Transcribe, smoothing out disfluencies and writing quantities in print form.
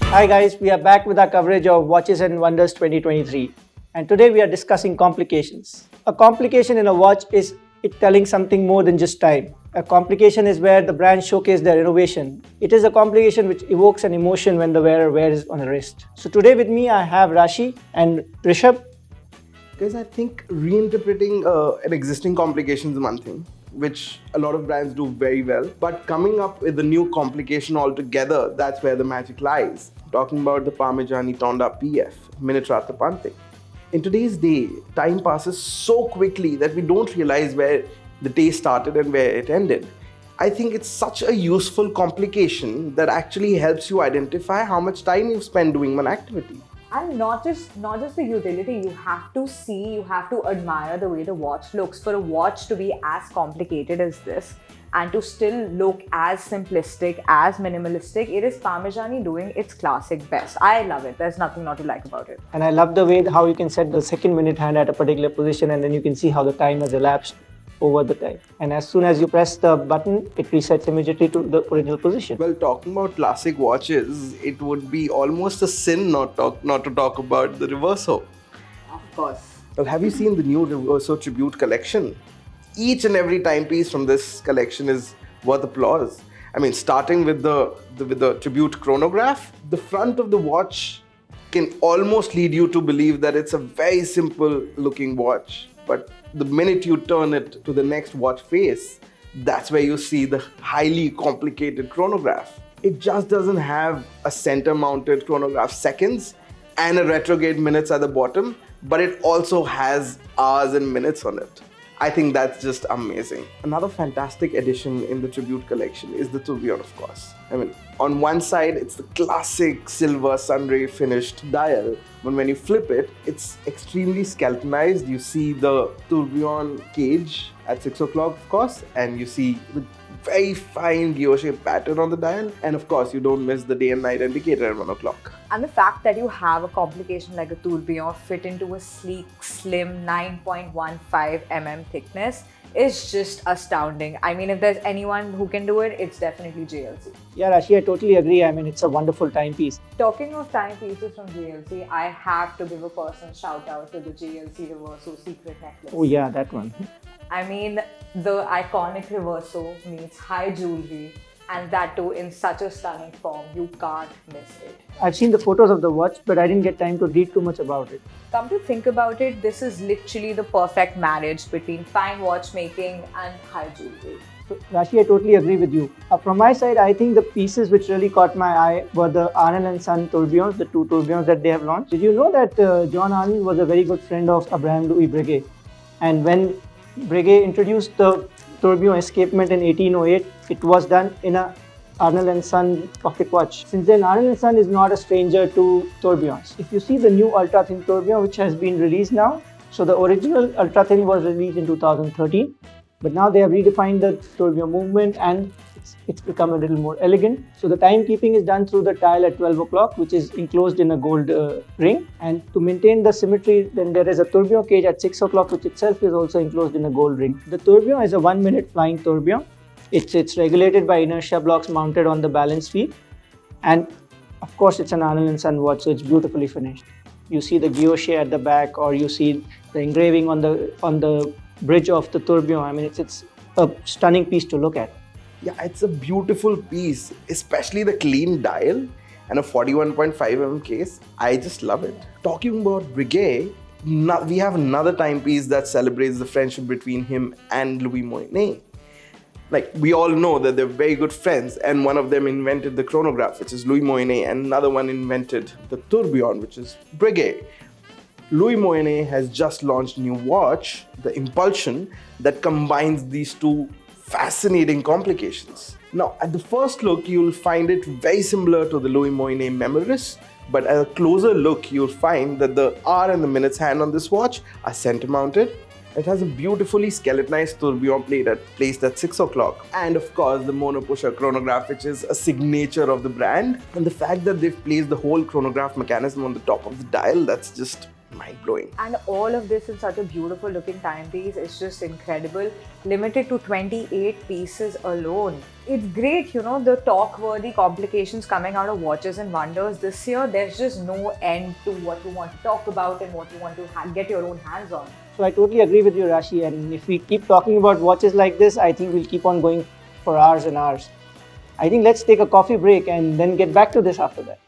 Hi guys, we are back with our coverage of Watches and Wonders 2023. And today we are discussing complications. A complication in a watch is it telling something more than just time. A complication is where the brand showcase their innovation. It is a complication which evokes an emotion when the wearer wears it on the wrist. So today with me I have Rashi and Rishabh. Guys, I think reinterpreting an existing complication is one thing, which a lot of brands do very well. But coming up with a new complication altogether, that's where the magic lies. Talking about the Parmigiani Tonda PF, Minute Pante. In today's day, time passes so quickly that we don't realize where the day started and where it ended. I think it's such a useful complication that actually helps you identify how much time you've spent doing one activity. And not just the utility, you have to admire the way the watch looks. For a watch to be as complicated as this and to still look as simplistic, as minimalistic, it is Parmigiani doing its classic best. I love it. There's nothing not to like about it. And I love the way how you can set the second minute hand at a particular position and then you can see how the time has elapsed over the time. And as soon as you press the button, it resets immediately to the original position. Well, talking about classic watches, it would be almost a sin not to talk about the Reverso. Of course. Well, have you seen the new Reverso Tribute collection? Each and every timepiece from this collection is worth applause. I mean, starting with the Tribute chronograph, the front of the watch can almost lead you to believe that it's a very simple looking watch. But the minute you turn it to the next watch face, that's where you see the highly complicated chronograph. It just doesn't have a center-mounted chronograph seconds and a retrograde minutes at the bottom, but it also has hours and minutes on it. I think that's just amazing. Another fantastic addition in the Tribute collection is the Tourbillon, of course. I mean, on one side, it's the classic silver sunray finished dial. But when you flip it, it's extremely skeletonized. You see the Tourbillon cage at 6 o'clock, of course, and you see the very fine gear-shaped pattern on the dial. And of course, you don't miss the day and night indicator at 1 o'clock. And the fact that you have a complication like a tourbillon fit into a sleek, slim 9.15 mm thickness is just astounding. I mean, if there's anyone who can do it, it's definitely JLC. Yeah, Rashi, I totally agree. I mean, it's a wonderful timepiece. Talking of timepieces from JLC, I have to give a personal shout out to the JLC Reverso Secret Necklace. Oh yeah, that one. I mean, the iconic Reverso meets high jewelry, and that too in such a stunning form. You can't miss it. I've seen the photos of the watch, but I didn't get time to read too much about it. Come to think about it, this is literally the perfect marriage between fine watchmaking and high jewelry. So, Rashi, I totally agree with you. From my side, I think the pieces which really caught my eye were the Arnold & Son tourbillons, the two tourbillons that they have launched. Did you know that John Arnold was a very good friend of Abraham Louis Breguet? And when Breguet introduced the tourbillon escapement in 1808, it was done in a Arnold & Son pocket watch. Since then, Arnold & Son is not a stranger to tourbillons. If you see the new ultra thin tourbillon which has been released now, so the original ultra thin was released in 2013, but now they have redefined the tourbillon movement and it's become a little more elegant. So the timekeeping is done through the dial at 12 o'clock, which is enclosed in a gold ring. And to maintain the symmetry, then there is a tourbillon cage at 6 o'clock, which itself is also enclosed in a gold ring. The tourbillon is a 1 minute flying tourbillon. It's regulated by inertia blocks mounted on the balance wheel. And of course, it's an Arnold & Son watch, so it's beautifully finished. You see the guilloche at the back, or you see the engraving on the bridge of the tourbillon. I mean, it's a stunning piece to look at. Yeah, it's a beautiful piece, especially the clean dial and a 41.5 mm case. I just love it. Talking about Breguet, we have another timepiece that celebrates the friendship between him and Louis Moinet. Like, we all know that they're very good friends, and one of them invented the chronograph, which is Louis Moinet, and another one invented the tourbillon, which is Breguet. Louis Moinet has just launched a new watch, the Impulsion, that combines these two fascinating complications. Now, at the first look, you'll find it very similar to the Louis Moinet Memoris, but at a closer look, you'll find that the hour and the minutes hand on this watch are center-mounted. It has a beautifully skeletonized tourbillon placed at 6 o'clock. And of course, the monopusher chronograph, which is a signature of the brand. And the fact that they've placed the whole chronograph mechanism on the top of the dial, that's just mind blowing. And all of this in such a beautiful looking timepiece is just incredible. Limited to 28 pieces alone. It's great, the talk worthy complications coming out of Watches and Wonders this year. There's just no end to what you want to talk about and what you want to get your own hands on. So I totally agree with you, Rashi. And if we keep talking about watches like this, I think we'll keep on going for hours and hours. I think let's take a coffee break and then get back to this after that.